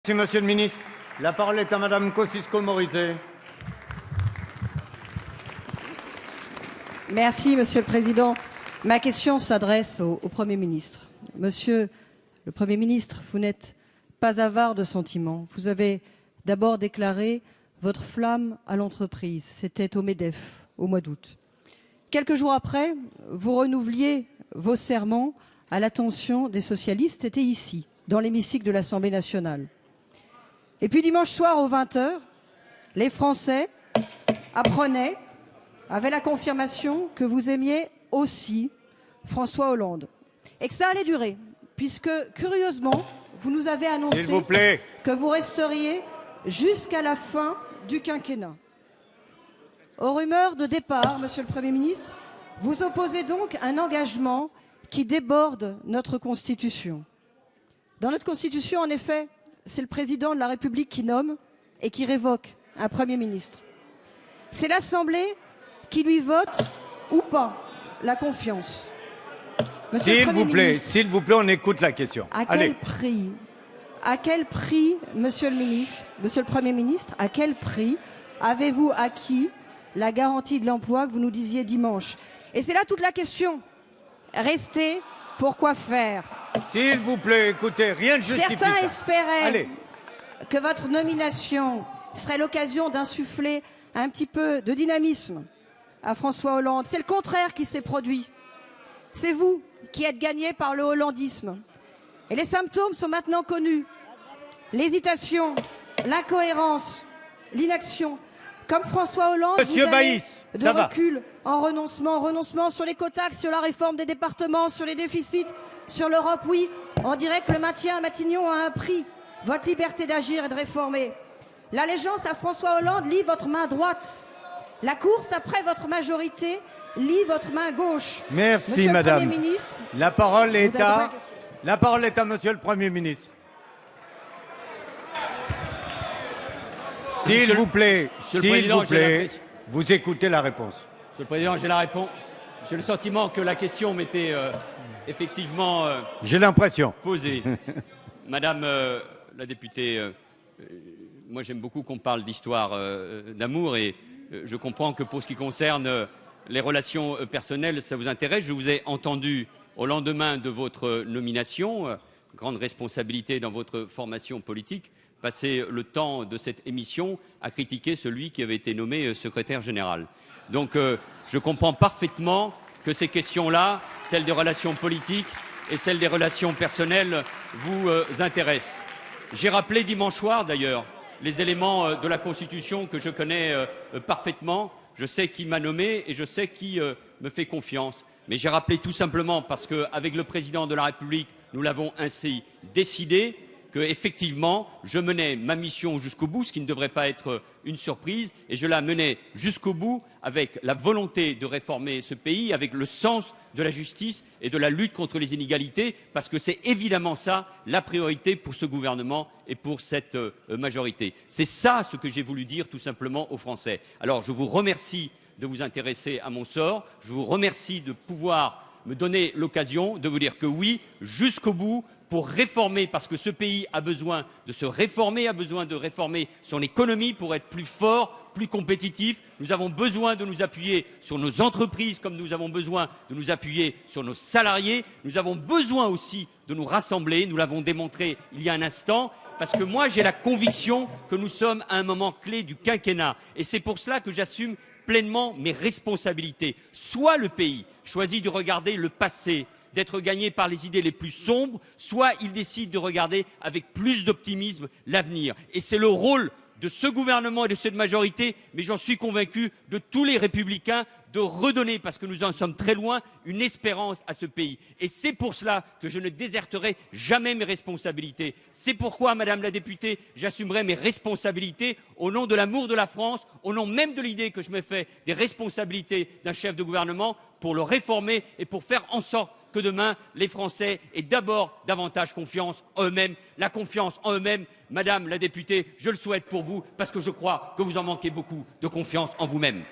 Merci, Monsieur le ministre. La parole est à Madame Kosciusko-Morizet. Merci, Monsieur le Président. Ma question s'adresse au Premier ministre. Monsieur le Premier ministre, vous n'êtes pas avare de sentiments. Vous avez d'abord déclaré votre flamme à l'entreprise. C'était au MEDEF, au mois d'août. Quelques jours après, vous renouveliez vos serments à l'attention des socialistes. C'était ici, dans l'hémicycle de l'Assemblée nationale. Et puis dimanche soir aux 20h, les Français apprenaient, avaient la confirmation que vous aimiez aussi François Hollande. Et que ça allait durer, puisque curieusement, vous nous avez annoncé que vous resteriez jusqu'à la fin du quinquennat. Aux rumeurs de départ, Monsieur le Premier ministre, vous opposez donc un engagement qui déborde notre Constitution. Dans notre Constitution, en effet, c'est le président de la République qui nomme et qui révoque un Premier ministre. C'est l'Assemblée qui lui vote ou pas la confiance. S'il vous plaît, on écoute la question. À quel prix, Monsieur le ministre, Monsieur le Premier ministre, à quel prix avez-vous acquis la garantie de l'emploi que vous nous disiez dimanche? Et c'est là toute la question. Rester, pourquoi faire? S'il vous plaît, écoutez, rien ne justifie ça. Certains espéraient que votre nomination serait l'occasion d'insuffler un petit peu de dynamisme à François Hollande. C'est le contraire qui s'est produit. C'est vous qui êtes gagné par le hollandisme. Et les symptômes sont maintenant connus. L'hésitation, l'incohérence, l'inaction. Comme François Hollande, Monsieur vous avez Baïs, de recul en renoncement sur l'écotaxe, sur la réforme des départements, sur les déficits, sur l'Europe. Oui, on dirait que le maintien à Matignon a un prix. Votre liberté d'agir et de réformer. L'allégeance à François Hollande lie votre main droite. La course après votre majorité lie votre main gauche. Merci, Monsieur Madame. Le Premier ministre, la parole est à Monsieur le Premier ministre. S'il vous plaît, vous écoutez la réponse. Monsieur le Président, j'ai la réponse. J'ai le sentiment que la question m'était effectivement j'ai l'impression posée. Madame la députée, moi j'aime beaucoup qu'on parle d'histoire d'amour et je comprends que pour ce qui concerne les relations personnelles, ça vous intéresse. Je vous ai entendu au lendemain de votre nomination, grande responsabilité dans votre formation politique, passer le temps de cette émission à critiquer celui qui avait été nommé secrétaire général. Donc je comprends parfaitement que ces questions-là, celles des relations politiques et celles des relations personnelles, vous intéressent. J'ai rappelé dimanche soir, d'ailleurs, les éléments de la Constitution que je connais parfaitement. Je sais qui m'a nommé et je sais qui me fait confiance. Mais j'ai rappelé tout simplement parce qu'avec le Président de la République, nous l'avons ainsi décidé, qu'effectivement, je menais ma mission jusqu'au bout, ce qui ne devrait pas être une surprise, et je la menais jusqu'au bout avec la volonté de réformer ce pays, avec le sens de la justice et de la lutte contre les inégalités, parce que c'est évidemment ça la priorité pour ce gouvernement et pour cette majorité. C'est ça ce que j'ai voulu dire tout simplement aux Français. Alors je vous remercie de vous intéresser à mon sort, je vous remercie de pouvoir me donner l'occasion de vous dire que oui, jusqu'au bout, pour réformer, parce que ce pays a besoin de se réformer, a besoin de réformer son économie pour être plus fort, plus compétitif. Nous avons besoin de nous appuyer sur nos entreprises comme nous avons besoin de nous appuyer sur nos salariés. Nous avons besoin aussi de nous rassembler, nous l'avons démontré il y a un instant, parce que moi j'ai la conviction que nous sommes à un moment clé du quinquennat. Et c'est pour cela que j'assume pleinement mes responsabilités. Soit le pays choisit de regarder le passé, d'être gagné par les idées les plus sombres, soit il décide de regarder avec plus d'optimisme l'avenir. Et c'est le rôle de ce gouvernement et de cette majorité, mais j'en suis convaincu, de tous les républicains, de redonner, parce que nous en sommes très loin, une espérance à ce pays. Et c'est pour cela que je ne déserterai jamais mes responsabilités. C'est pourquoi, Madame la députée, j'assumerai mes responsabilités au nom de l'amour de la France, au nom même de l'idée que je me fais des responsabilités d'un chef de gouvernement pour le réformer et pour faire en sorte que demain, les Français aient d'abord davantage confiance en eux-mêmes. La confiance en eux-mêmes, Madame la députée, je le souhaite pour vous, parce que je crois que vous en manquez beaucoup de confiance en vous-même.